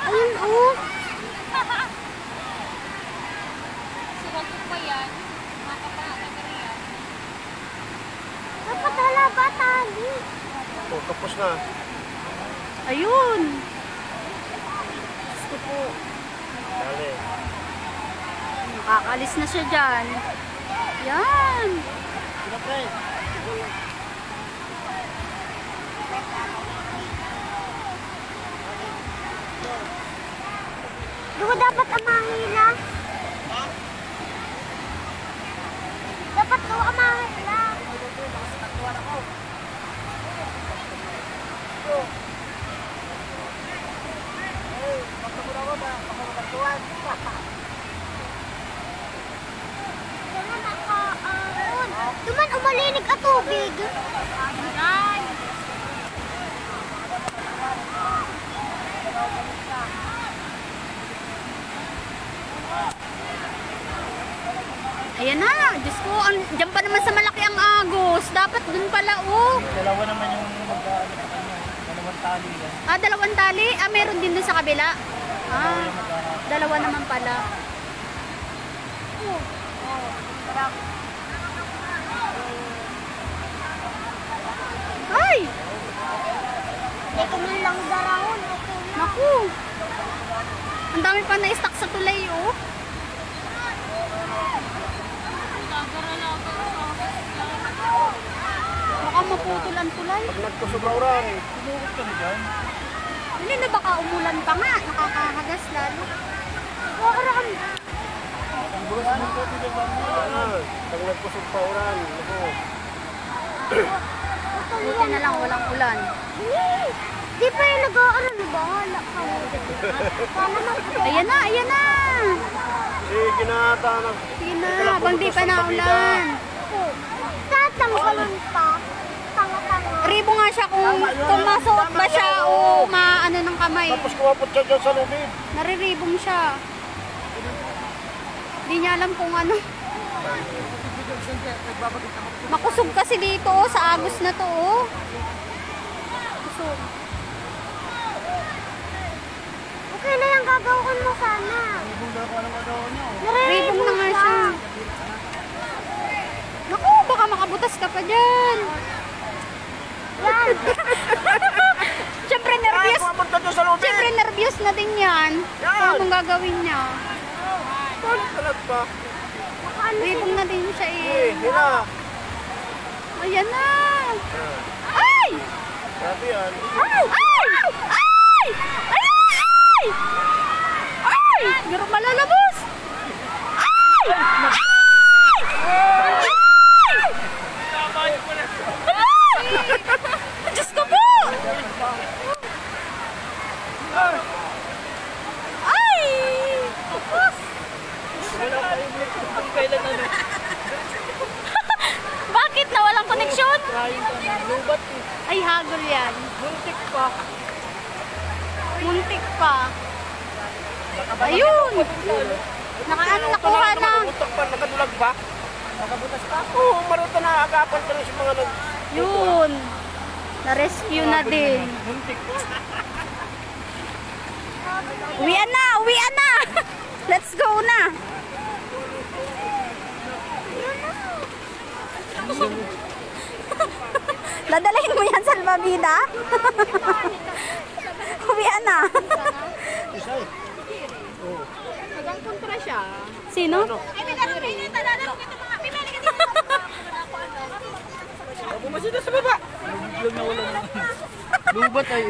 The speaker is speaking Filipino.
Ayun, oh. Suwag ko pa yan. Makapahata ka rin yan. Dapat talaga tali. Oh, tapos na. Ayun. Gusto po. Dali. Makakalis na siya dyan. Yan. Sino, pre? Di ba dapat amahila? Dapat daw amahila. Duman umalinig at tubig. Yan. Ayan na. Diyos ko, dyan pa naman sa malaki ang agos. Dapat dun pala, oh. Dalawa naman yung mag-ano sa kanya. Dalawang tali yan. Ah, dalawang tali? Ah, meron din dun sa kabila. Ah, dalawa naman pala. Ay! Hindi ko man lang darahon. Naku! Ang dami pa na-stack sa tulay, oh. Baka maputol ang tulay. Pag nagkusubra-uran, tulukot ka na dyan. Hindi na baka umulan pa nga. Nakakahagas lalo. Wakaran. Ang bukas mo ko, tinabang mo. Pag nagkusubra-uran, ako. Buti na lang walang ulan. Di pa yung nag-aaral. Bahala ka. Ayan na, ayan na. Sige na, tanang. Sige na, habang di pa na ulan. Tatanggalin pa. Tanga-tanga. Ribo nga siya kung masuot ba siya o maano ng kamay. Tapos kumapot siya dyan sa lubid. Nariribong siya. Hindi niya alam kung ano. Makusog kasi dito oh, sa agos na to oh. Kusog. Okay na yung gagawin mo sana. Ribong na nga siya. Naku, baka makabutas ka pa dyan. Yan. Siyempre nervyos. Kumapot ka dyan sa lubid. Siyempre nervyos na din yan. Yan. Anong gagawin niya? Talag pa. Ribong na din siya Eh, eh. hila. Ayan na. Ay! Grabe yan. Ay! Ay! Ay! Ay! Ay! Pero malalabos! Ay! Ay! Ay! Diyos ko po! Ay! Bakit na walang koneksyon? Ay, hagol yan. Muntik pa. Muntik pa. Ayun! Nakaano, nakuha na. Nakabutak pa, nakadulag ba? Nakabutas pa? Oo, maruta na agapan pa rin si mga nag... Yun. Na-rescue na din. Muntik. Uwian na! Uwian na! Let's go na! Dadalhin mo yan sa Albabida? Uwian na! Isay. Hanggang kontra siya. Sino? Ay, pinarap kayo nito. Lalaro kita mga pimili ka dito. Bumasi na sa baba. Lubat ay